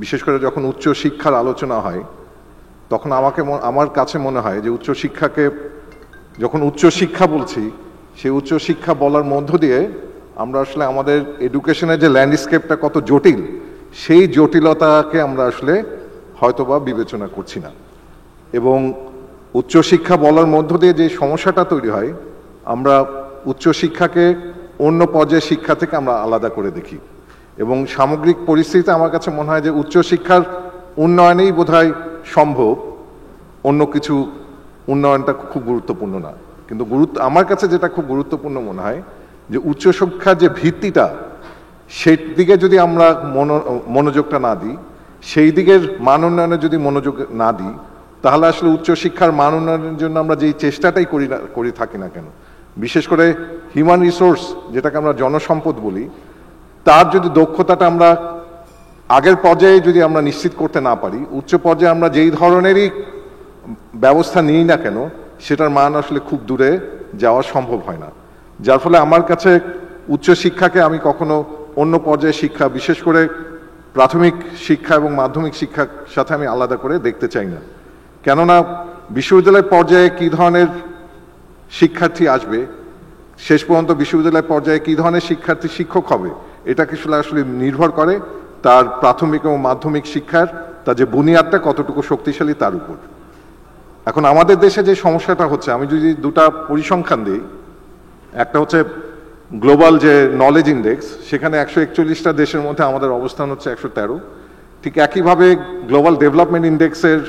বিশেষ করে যখন উচ্চ শিক্ষার আলোচনা হয় তখন আমার কাছে মনে হয় যে উচ্চশিক্ষাকে যখন উচ্চশিক্ষা বলছি সেই উচ্চশিক্ষা বলার মধ্য দিয়ে আমরা আসলে আমাদের এডুকেশনের যে ল্যান্ডস্কেপটা কত জটিল সেই জটিলতাকে আমরা আসলে হয়তোবা বিবেচনা করছি না। এবং উচ্চশিক্ষা বলার মধ্য দিয়ে যে সমস্যাটা তৈরি হয়, আমরা উচ্চশিক্ষাকে অন্য পর্যায়ের শিক্ষা থেকে আমরা আলাদা করে দেখি। এবং সামগ্রিক পরিস্থিতিতে আমার কাছে মনে হয় যে উচ্চশিক্ষার উন্নয়নেই বোধহয় সম্ভব, অন্য কিছু উন্নয়নটা খুব গুরুত্বপূর্ণ না। কিন্তু আমার কাছে যেটা খুব গুরুত্বপূর্ণ মনে হয় যে উচ্চশিক্ষার যে ভিত্তিটা, সেই দিকে যদি আমরা মনোযোগটা না দিই, সেই দিকের মান উন্নয়নে যদি মনোযোগ না দিই, তাহলে আসলে উচ্চশিক্ষার মান উন্নয়নের জন্য আমরা যেই চেষ্টাটাই করি থাকি না কেন, বিশেষ করে হিউম্যান রিসোর্স যেটাকে আমরা জনসম্পদ বলি, তার যদি দক্ষতাটা আমরা আগের পর্যায়ে যদি আমরা নিশ্চিত করতে না পারি, উচ্চ পর্যায়ে আমরা যেই ধরনেরই ব্যবস্থা নিই না কেন সেটার মান আসলে খুব দূরে যাওয়া সম্ভব হয় না। যার ফলে আমার কাছে উচ্চশিক্ষাকে আমি কখনো অন্য পর্যায়ের শিক্ষা, বিশেষ করে প্রাথমিক শিক্ষা এবং মাধ্যমিক শিক্ষার সাথে আমি আলাদা করে দেখতে চাই না। কেননা বিশ্ববিদ্যালয় পর্যায়ে কী ধরনের শিক্ষার্থী আসবে, শেষ পর্যন্ত বিশ্ববিদ্যালয় পর্যায়ে কী ধরনের শিক্ষার্থী শিক্ষক হবে, এটা কিছু আসলে নির্ভর করে তার প্রাথমিক এবং মাধ্যমিক শিক্ষার তার যে বুনিয়াদটা কতটুকু শক্তিশালী তার উপর। এখন আমাদের দেশে যে সমস্যাটা হচ্ছে, আমি যদি দুটা পরিসংখ্যান দিই, একটা হচ্ছে গ্লোবাল যে নলেজ ইন্ডেক্স, সেখানে 141টা দেশের মধ্যে আমাদের অবস্থান হচ্ছে 113। ঠিক একইভাবে গ্লোবাল ডেভেলপমেন্ট ইন্ডেক্সের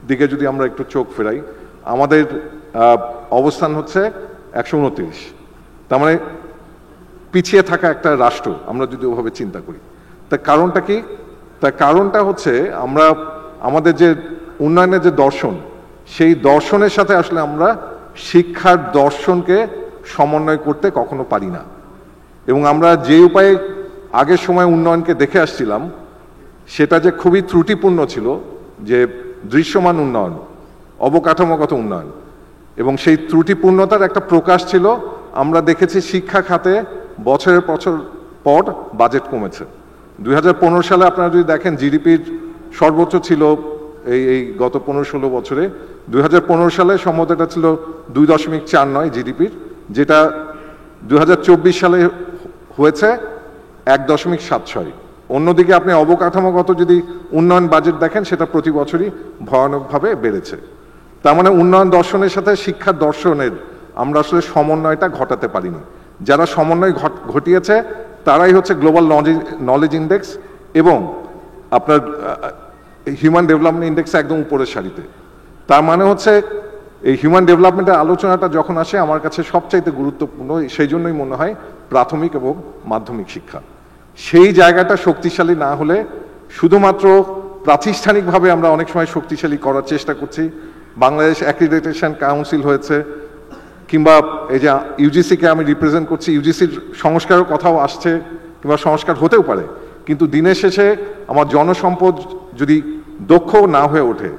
দিকে যদি আমরা একটু চোখ ফেরাই, আমাদের অবস্থান হচ্ছে 129। তার মানে পিছিয়ে থাকা একটা রাষ্ট্র আমরা যদি ওভাবে চিন্তা করি। তার কারণটা কি? তার কারণটা হচ্ছে আমরা আমাদের যে উন্নয়নের যে দর্শন, সেই দর্শনের সাথে আসলে আমরা শিক্ষার দর্শনকে সমন্বয় করতে কখনো পারি না। এবং আমরা যে উপায়ে আগের সময় উন্নয়নকে দেখে আসছিলাম সেটা যে খুবই ত্রুটিপূর্ণ ছিল, যে দৃশ্যমান উন্নয়ন, অবকাঠামোগত উন্নয়ন, এবং সেই ত্রুটিপূর্ণতার একটা প্রকাশ ছিল আমরা দেখেছি শিক্ষা খাতে বছরের পর বাজেট কমেছে। 2015 সালে আপনারা যদি দেখেন জিডিপির সর্বোচ্চ ছিল এই গত 15-16 বছরে, 2015 সালে সম্ভবত এটা ছিল 2.49 জিডিপির, যেটা 2024 সালে হয়েছে 1.76। অন্যদিকে আপনি অবকাঠামোগত যদি উন্নয়ন বাজেট দেখেন সেটা প্রতি বছরই ভয়ানকভাবে বেড়েছে। তার মানে উন্নয়ন দর্শনের সাথে শিক্ষার দর্শনের আমরা আসলে সমন্বয়টা ঘটাতে পারিনি। যারা সমন্বয় ঘটিয়েছে তারাই হচ্ছে গ্লোবাল নলেজ ইন্ডেক্স এবং আপনার হিউম্যান ডেভেলপমেন্ট ইন্ডেক্স একদম উপরের সারিতে। তার মানে হচ্ছে এই হিউম্যান ডেভেলপমেন্টের আলোচনাটা যখন আসে আমার কাছে সবচাইতে গুরুত্বপূর্ণ সেই জন্যই মনে হয় প্রাথমিক এবং মাধ্যমিক শিক্ষা। সেই জায়গাটা শক্তিশালী না হলে, শুধুমাত্র প্রাতিষ্ঠানিকভাবে আমরা অনেক সময় শক্তিশালী করার চেষ্টা করছি, বাংলাদেশ অ্যাক্রিডিটেশন কাউন্সিল হয়েছে, কিংবা এই যে ইউজিসিকে আমি রিপ্রেজেন্ট করছি, ইউজিসির সংস্কারের কথাও আসছে কিংবা সংস্কার হতেও পারে, কিন্তু দিনের শেষে আমার জনসম্পদ যদি দক্ষ না হয়ে ওঠে,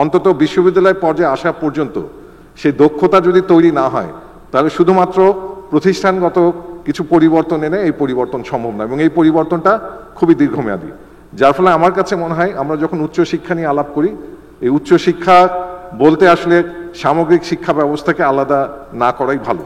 অন্তত বিশ্ববিদ্যালয় পর্যায়ে আসা পর্যন্ত সেই দক্ষতা যদি তৈরি না হয়, তাহলে শুধুমাত্র প্রতিষ্ঠানগত কিছু পরিবর্তন এনে এই পরিবর্তন সম্ভব না, এবং এই পরিবর্তনটা খুবই দীর্ঘমেয়াদী। যার ফলে আমার কাছে মনে হয় আমরা যখন উচ্চশিক্ষা নিয়ে আলাপ করি, এই উচ্চশিক্ষা বলতে আসলে সামগ্রিক শিক্ষা ব্যবস্থাকে আলাদা না করাই ভালো।